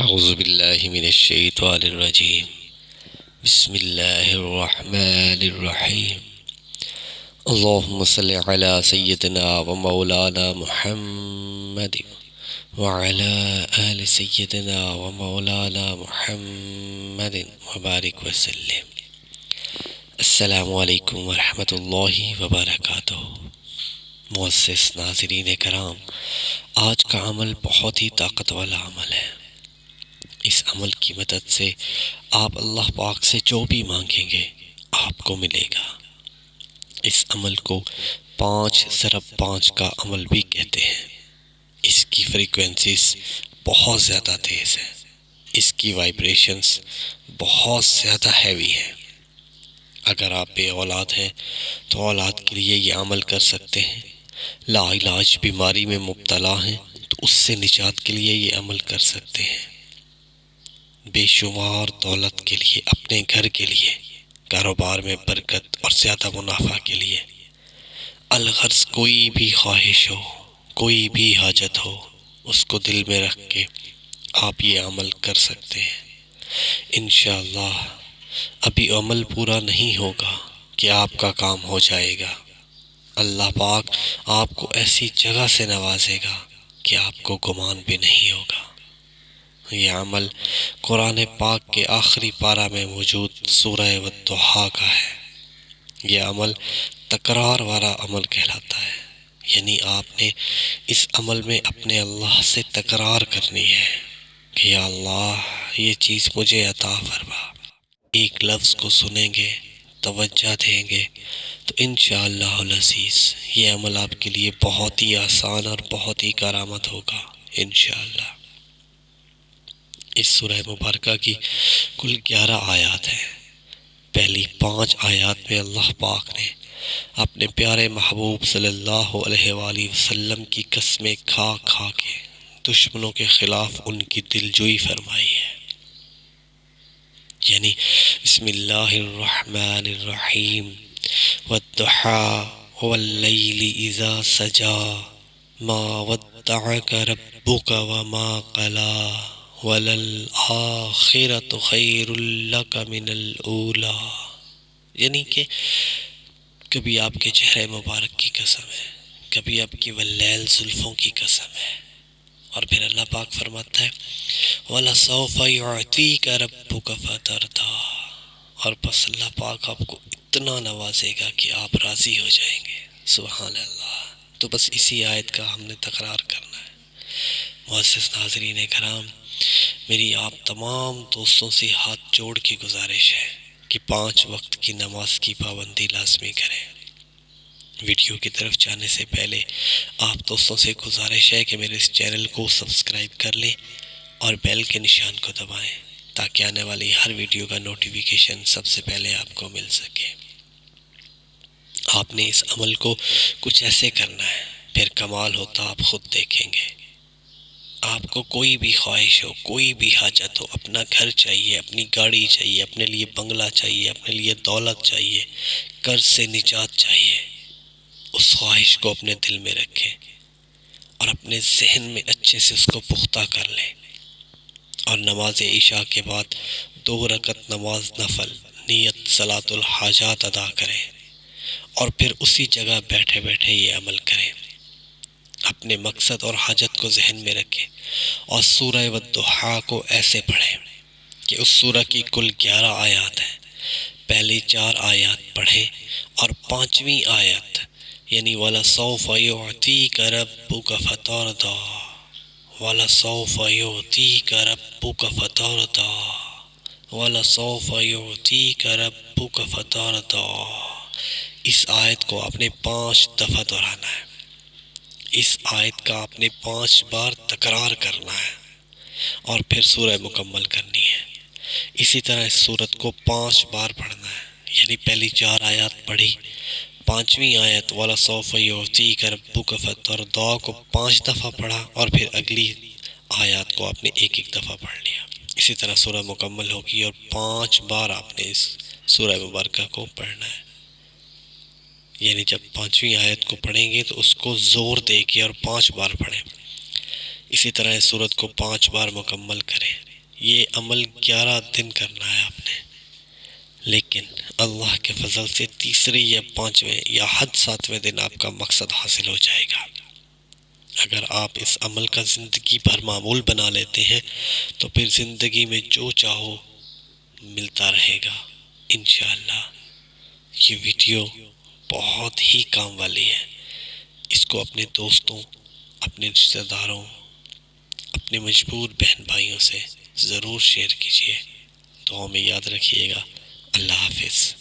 اعوذ باللہ من الشیطان الرجیم بسم اللہ الرحمن الرحیم اللہم صلی علی سیدنا و مولانا محمد وعلی آل سیدنا و مولانا محمد وبارک وسلم۔ السلام علیکم ورحمۃ اللہ وبرکاتہ۔ معزز ناظرین کرام، آج کا عمل بہت ہی طاقت والا عمل ہے۔ اس عمل کی مدد سے آپ اللہ پاک سے جو بھی مانگیں گے آپ کو ملے گا۔ اس عمل کو 5x5 کا عمل بھی کہتے ہیں۔ اس کی فریکوینسیز بہت زیادہ تیز ہے، اس کی وائبریشنز بہت زیادہ ہیوی ہیں۔ اگر آپ بے اولاد ہیں تو اولاد کے لیے یہ عمل کر سکتے ہیں۔ لا علاج بیماری میں مبتلا ہیں تو اس سے نجات کے لیے یہ عمل کر سکتے ہیں۔ بے شمار دولت کے لیے، اپنے گھر کے لیے، کاروبار میں برکت اور زیادہ منافع کے لیے، الغرض کوئی بھی خواہش ہو، کوئی بھی حاجت ہو، اس کو دل میں رکھ کے آپ یہ عمل کر سکتے ہیں۔ انشاءاللہ ابھی عمل پورا نہیں ہوگا کہ آپ کا کام ہو جائے گا۔ اللہ پاک آپ کو ایسی جگہ سے نوازے گا کہ آپ کو گمان بھی نہیں ہوگا۔ یہ عمل قرآن پاک کے آخری پارہ میں موجود سورہ والضحیٰ کا ہے۔ یہ عمل تکرار والا عمل کہلاتا ہے، یعنی آپ نے اس عمل میں اپنے اللہ سے تکرار کرنی ہے کہ یا اللہ یہ چیز مجھے عطا فرما۔ ایک لفظ کو سنیں گے، توجہ دیں گے تو انشاءاللہ العزیز یہ عمل آپ کے لیے بہت ہی آسان اور بہت ہی کرامت ہوگا انشاءاللہ۔ اس سورہ مبارکہ کی کل 11 آیات ہیں۔ پہلی 5 آیات میں اللہ پاک نے اپنے پیارے محبوب صلی اللہ علیہ وآلہ وسلم کی قسمیں کھا کھا کے دشمنوں کے خلاف ان کی دلجوئی فرمائی ہے، یعنی بسم اللہ الرحمن الرحیم والضحیٰ واللیل اذا سجا ما ودعک ربک وما قلا وَلَلْآخِرَةُ خَيْرٌ لَكَ مِنَ الْأُولَىٰ، یعنی کہ کبھی آپ کے چہرے مبارک کی قسم ہے، کبھی آپ کی واللیل زلفوں کی قسم ہے، اور پھر اللہ پاک فرماتا ہے وَلَسَوْفَ يُعْطِيكَ رَبُّكَ فَتَرْضَىٰ، اور پس اللہ پاک آپ کو اتنا نوازے گا کہ آپ راضی ہو جائیں گے۔ سبحان اللہ۔ تو بس اسی آیت کا ہم نے تکرار کرنا ہے۔ معزز ناظرین کرام، میری آپ تمام دوستوں سے ہاتھ جوڑ کے گزارش ہے کہ 5 وقت کی نماز کی پابندی لازمی کریں۔ ویڈیو کی طرف جانے سے پہلے آپ دوستوں سے گزارش ہے کہ میرے اس چینل کو سبسکرائب کر لیں اور بیل کے نشان کو دبائیں تاکہ آنے والی ہر ویڈیو کا نوٹیفیکیشن سب سے پہلے آپ کو مل سکے۔ آپ نے اس عمل کو کچھ ایسے کرنا ہے، پھر کمال ہوتا آپ خود دیکھیں گے۔ آپ کو کوئی بھی خواہش ہو، کوئی بھی حاجت ہو، اپنا گھر چاہیے، اپنی گاڑی چاہیے، اپنے لیے بنگلہ چاہیے، اپنے لیے دولت چاہیے، قرض سے نجات چاہیے، اس خواہش کو اپنے دل میں رکھیں اور اپنے ذہن میں اچھے سے اس کو پختہ کر لیں، اور نماز عشاء کے بعد 2 رکعت نماز نفل نیت صلاۃ الحاجات ادا کریں، اور پھر اسی جگہ بیٹھے بیٹھے یہ عمل کریں۔ اپنے مقصد اور حاجت کو ذہن میں رکھیں اور سورہ والضحیٰ کو ایسے پڑھیں کہ اس سورہ کی کل 11 آیات ہیں، پہلی 4 آیات پڑھیں اور 5ویں آیت یعنی وَلَسَوْفَ يُعْطِيكَ رَبُّكَ فَتَرْضَىٰ وَلَسَوْفَ يُعْطِيكَ رَبُّكَ فَتَرْضَىٰ وَلَسَوْفَ يُعْطِيكَ رَبُّكَ فَتَرْضَىٰ، اس آیت کو آپ نے 5 دفعہ دہرانا ہے۔ اس آیت کا آپ نے 5 بار تکرار کرنا ہے اور پھر سورہ مکمل کرنی ہے۔ اسی طرح اس سورت کو 5 بار پڑھنا ہے، یعنی پہلی 4 آیات پڑھی، 5ویں آیت وَلَسَوْفَ يُعْطِيكَ رَبُّكَ فَتَرْضَىٰ کو 5 دفعہ پڑھا، اور پھر اگلی آیات کو آپ نے ایک دفعہ پڑھ لیا۔ اسی طرح سورہ مکمل ہوگی اور 5 بار آپ نے اس سورہ مبارکہ کو پڑھنا ہے، یعنی جب 5ویں آیت کو پڑھیں گے تو اس کو زور دے کے اور 5 بار پڑھیں۔ اسی طرح اس سورت کو 5 بار مکمل کریں، یہ عمل 11 دن کرنا ہے آپ نے، لیکن اللہ کے فضل سے تیسرے یا پانچویں یا حد ساتویں دن آپ کا مقصد حاصل ہو جائے گا۔ اگر آپ اس عمل کا زندگی بھر معمول بنا لیتے ہیں تو پھر زندگی میں جو چاہو ملتا رہے گا انشاءاللہ۔ یہ ویڈیو بہت ہی کام والی ہے، اس کو اپنے دوستوں، اپنے رشتہ داروں، اپنے مجبور بہن بھائیوں سے ضرور شیئر کیجیے۔ دعاؤں میں یاد رکھیے گا۔ اللہ حافظ۔